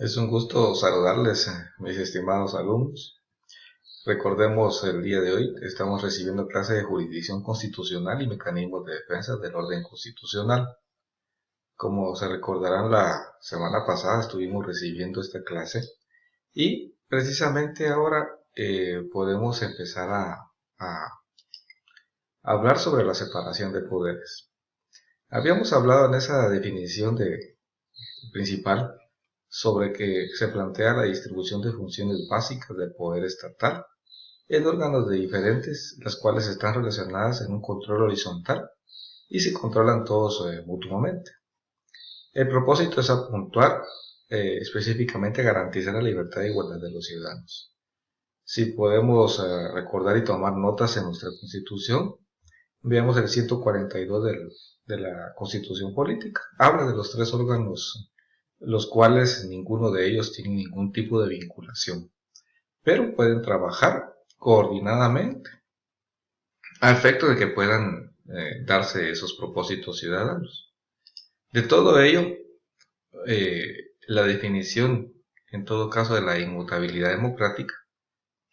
Es un gusto saludarles, mis estimados alumnos. Recordemos el día de hoy, estamos recibiendo clase de jurisdicción constitucional y mecanismos de defensa del orden constitucional. Como se recordarán, la semana pasada estuvimos recibiendo esta clase y precisamente ahora podemos empezar a hablar sobre la separación de poderes. Habíamos hablado en esa definición principal sobre que se plantea la distribución de funciones básicas del poder estatal en órganos de diferentes, las cuales están relacionadas en un control horizontal y se controlan todos mutuamente. El propósito es apuntar específicamente garantizar la libertad e igualdad de los ciudadanos. Si podemos recordar y tomar notas en nuestra Constitución, veamos el 142 de la Constitución Política. Habla de los tres órganos, los cuales ninguno de ellos tiene ningún tipo de vinculación, pero pueden trabajar coordinadamente a efecto de que puedan darse esos propósitos ciudadanos. De todo ello, la definición, en todo caso, de la inmutabilidad democrática,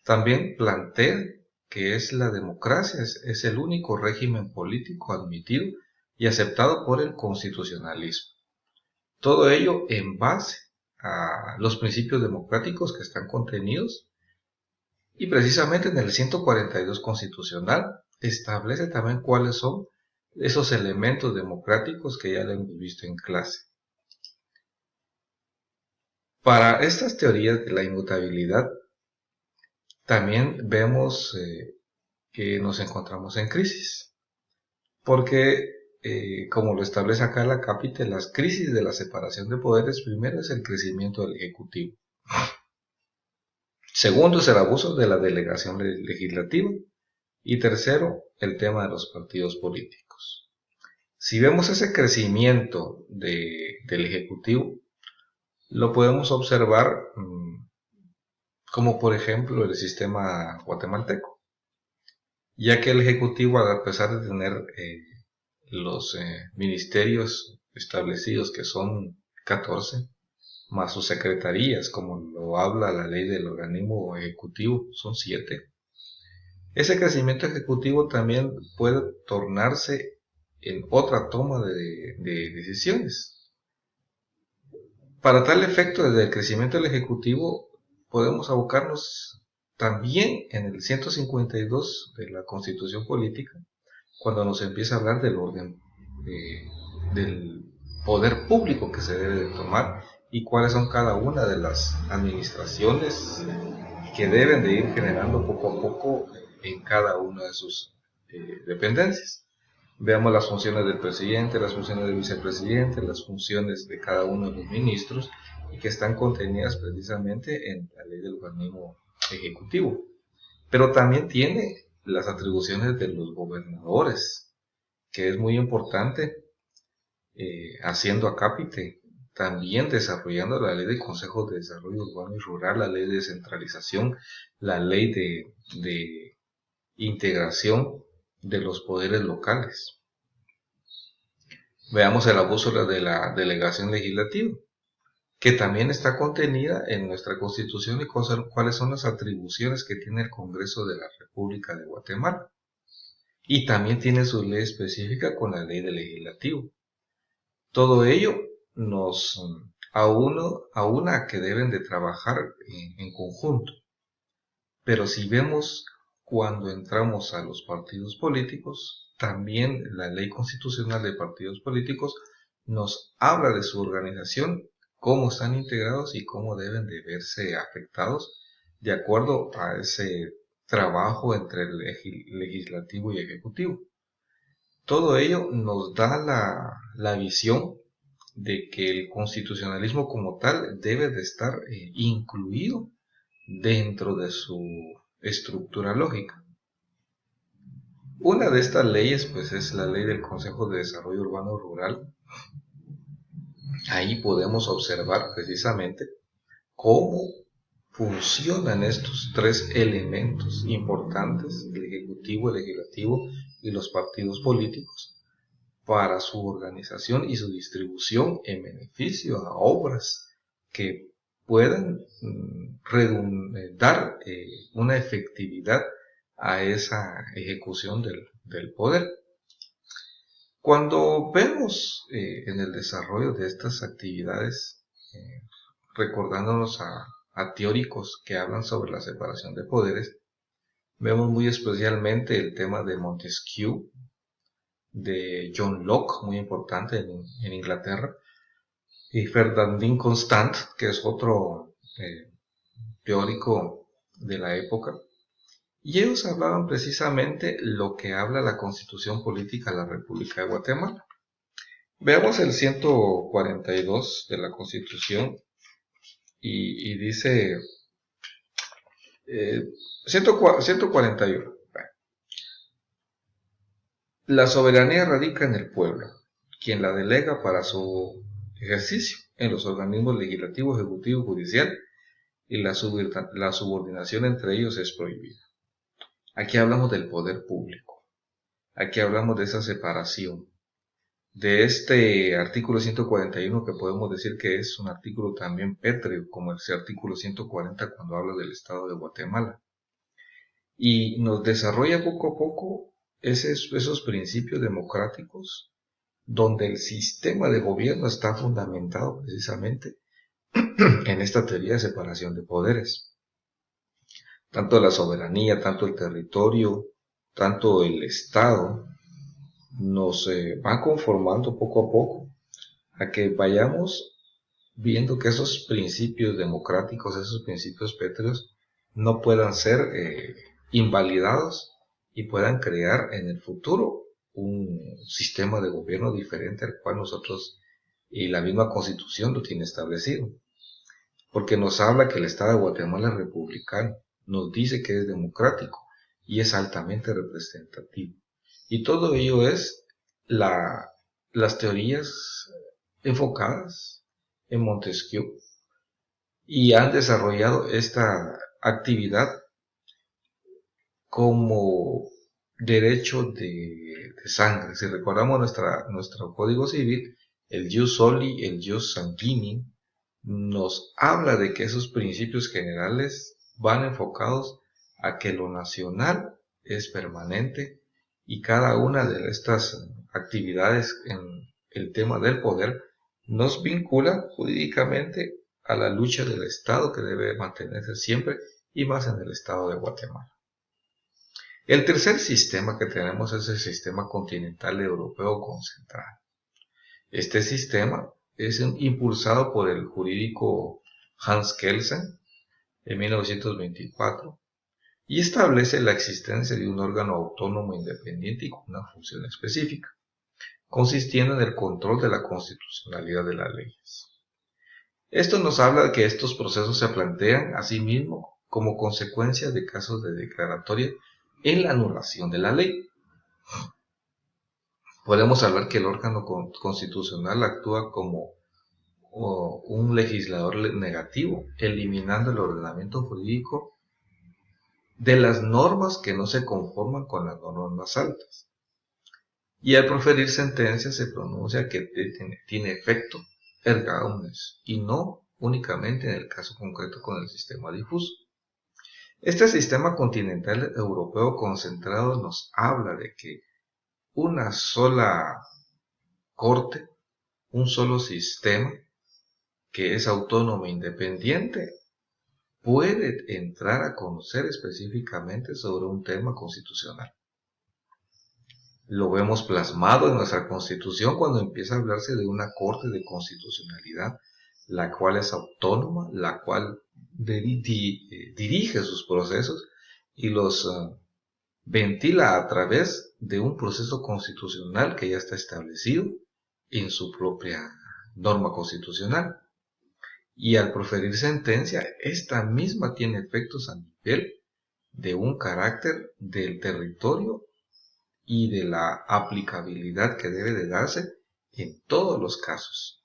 también plantea que es la democracia, es el único régimen político admitido y aceptado por el constitucionalismo. Todo ello en base a los principios democráticos que están contenidos y precisamente en el 142 constitucional establece también cuáles son esos elementos democráticos que ya lo hemos visto en clase. Para estas teorías de la inmutabilidad, también vemos que nos encontramos en crisis, porque como lo establece acá la Capite, las crisis de la separación de poderes, primero es el crecimiento del Ejecutivo, segundo es el abuso de la delegación legislativa y tercero, el tema de los partidos políticos. Si vemos ese crecimiento del Ejecutivo, lo podemos observar como por ejemplo el sistema guatemalteco, ya que el Ejecutivo, a pesar de tener los ministerios establecidos, que son 14, más sus secretarías, como lo habla la ley del organismo ejecutivo, son 7. Ese crecimiento ejecutivo también puede tornarse en otra toma de decisiones. Para tal efecto, desde el crecimiento del ejecutivo, podemos abocarnos también en el 152 de la Constitución Política, cuando nos empieza a hablar del orden del poder público que se debe de tomar y cuáles son cada una de las administraciones que deben de ir generando poco a poco en cada una de sus dependencias. Veamos las funciones del presidente, las funciones del vicepresidente, las funciones de cada uno de los ministros y que están contenidas precisamente en la ley del organismo ejecutivo. Pero también tiene las atribuciones de los gobernadores, que es muy importante, haciendo acápite, también desarrollando la ley de consejos de desarrollo urbano y rural, la ley de descentralización, la ley de integración de los poderes locales. Veamos el abuso de la delegación legislativa, que también está contenida en nuestra Constitución y cuáles son las atribuciones que tiene el Congreso de la República de Guatemala. Y también tiene su ley específica con la ley del legislativo. Todo ello nos aúna que deben de trabajar en conjunto. Pero si vemos cuando entramos a los partidos políticos, también la ley constitucional de partidos políticos nos habla de su organización, cómo están integrados y cómo deben de verse afectados de acuerdo a ese trabajo entre el legislativo y ejecutivo. Todo ello nos da la visión de que el constitucionalismo como tal debe de estar incluido dentro de su estructura lógica. Una de estas leyes pues es la ley del Consejo de Desarrollo Urbano Rural. Ahí podemos observar precisamente cómo funcionan estos tres elementos importantes, el ejecutivo, el legislativo y los partidos políticos, para su organización y su distribución en beneficio a obras que puedan dar una efectividad a esa ejecución del poder. Cuando vemos en el desarrollo de estas actividades, recordándonos a teóricos que hablan sobre la separación de poderes, vemos muy especialmente el tema de Montesquieu, de John Locke, muy importante en Inglaterra, y Ferdinand Constant, que es otro teórico de la época, y ellos hablaban precisamente lo que habla la Constitución Política de la República de Guatemala. Veamos el 142 de la Constitución y dice 141. La soberanía radica en el pueblo, quien la delega para su ejercicio en los organismos legislativo, ejecutivo, judicial, y la subordinación entre ellos es prohibida. Aquí hablamos del poder público. Aquí hablamos de esa separación. De este artículo 141, que podemos decir que es un artículo también pétreo, como ese artículo 140 cuando habla del Estado de Guatemala. Y nos desarrolla poco a poco esos principios democráticos, donde el sistema de gobierno está fundamentado precisamente en esta teoría de separación de poderes. Tanto la soberanía, tanto el territorio, tanto el Estado, nos va conformando poco a poco a que vayamos viendo que esos principios democráticos, esos principios pétreos, no puedan ser invalidados y puedan crear en el futuro un sistema de gobierno diferente al cual nosotros y la misma Constitución lo tiene establecido. Porque nos habla que el Estado de Guatemala es republicano, nos dice que es democrático y es altamente representativo. Y todo ello es las teorías enfocadas en Montesquieu y han desarrollado esta actividad como derecho de sangre. Si recordamos nuestro Código Civil, el jus soli, el jus sanguinis, nos habla de que esos principios generales van enfocados a que lo nacional es permanente y cada una de estas actividades en el tema del poder nos vincula jurídicamente a la lucha del Estado que debe mantenerse siempre y más en el Estado de Guatemala. El tercer sistema que tenemos es el sistema continental europeo concentral. Este sistema es impulsado por el jurídico Hans Kelsen en 1924 y establece la existencia de un órgano autónomo independiente y con una función específica, consistiendo en el control de la constitucionalidad de las leyes. Esto nos habla de que estos procesos se plantean asimismo como consecuencia de casos de declaratoria en la anulación de la ley. Podemos hablar que el órgano constitucional actúa como un legislador negativo, eliminando el ordenamiento jurídico de las normas que no se conforman con las normas más altas. Y al proferir sentencia se pronuncia que tiene efecto erga omnes y no únicamente en el caso concreto con el sistema difuso. Este sistema continental europeo concentrado nos habla de que una sola corte, un solo sistema que es autónomo e independiente, puede entrar a conocer específicamente sobre un tema constitucional. Lo vemos plasmado en nuestra Constitución cuando empieza a hablarse de una Corte de Constitucionalidad, la cual es autónoma, la cual dirige sus procesos y los ventila a través de un proceso constitucional que ya está establecido en su propia norma constitucional. Y al proferir sentencia, esta misma tiene efectos a nivel de un carácter del territorio y de la aplicabilidad que debe de darse en todos los casos.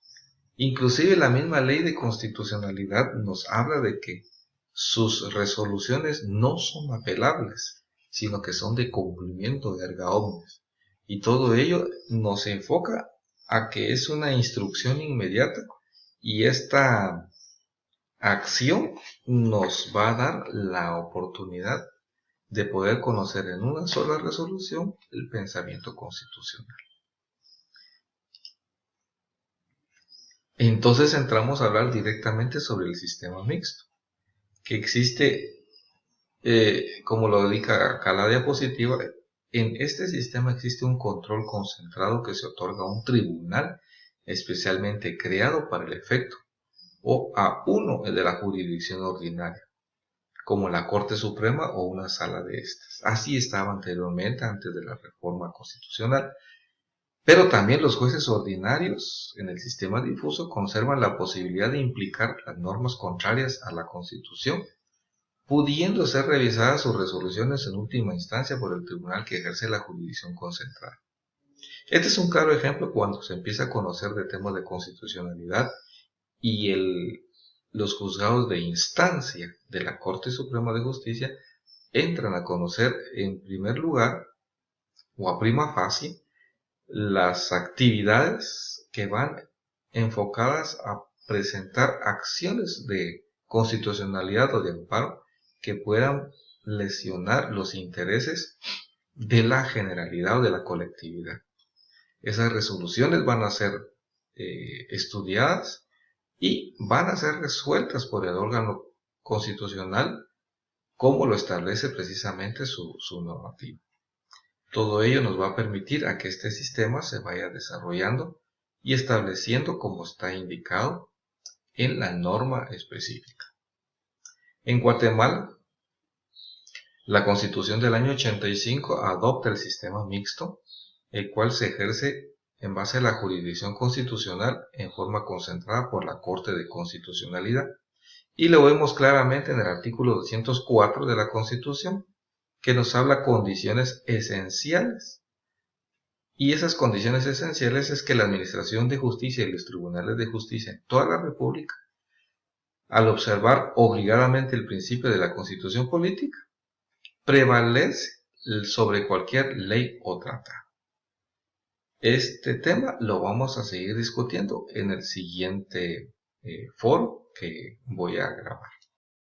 Inclusive la misma ley de constitucionalidad nos habla de que sus resoluciones no son apelables, sino que son de cumplimiento de erga omnes. Y todo ello nos enfoca a que es una instrucción inmediata y esta acción nos va a dar la oportunidad de poder conocer en una sola resolución el pensamiento constitucional. Entonces entramos a hablar directamente sobre el sistema mixto, que existe, como lo indica acá la diapositiva. En este sistema existe un control concentrado que se otorga a un tribunal especialmente creado para el efecto, o a uno de la jurisdicción ordinaria, como la Corte Suprema o una sala de estas. Así estaba anteriormente, antes de la reforma constitucional. Pero también los jueces ordinarios en el sistema difuso conservan la posibilidad de implicar las normas contrarias a la Constitución, pudiendo ser revisadas sus resoluciones en última instancia por el tribunal que ejerce la jurisdicción concentrada. Este es un claro ejemplo cuando se empieza a conocer de temas de constitucionalidad y los juzgados de instancia de la Corte Suprema de Justicia entran a conocer en primer lugar o a prima facie las actividades que van enfocadas a presentar acciones de constitucionalidad o de amparo que puedan lesionar los intereses de la generalidad o de la colectividad. Esas resoluciones van a ser estudiadas y van a ser resueltas por el órgano constitucional como lo establece precisamente su normativa. Todo ello nos va a permitir a que este sistema se vaya desarrollando y estableciendo como está indicado en la norma específica. En Guatemala, la Constitución del año 85 adopta el sistema mixto, el cual se ejerce en base a la jurisdicción constitucional en forma concentrada por la Corte de Constitucionalidad. Y lo vemos claramente en el artículo 204 de la Constitución, que nos habla condiciones esenciales. Y esas condiciones esenciales es que la Administración de Justicia y los tribunales de justicia en toda la República, al observar obligadamente el principio de la Constitución política, prevalece sobre cualquier ley o tratado. Este tema lo vamos a seguir discutiendo en el siguiente foro que voy a grabar.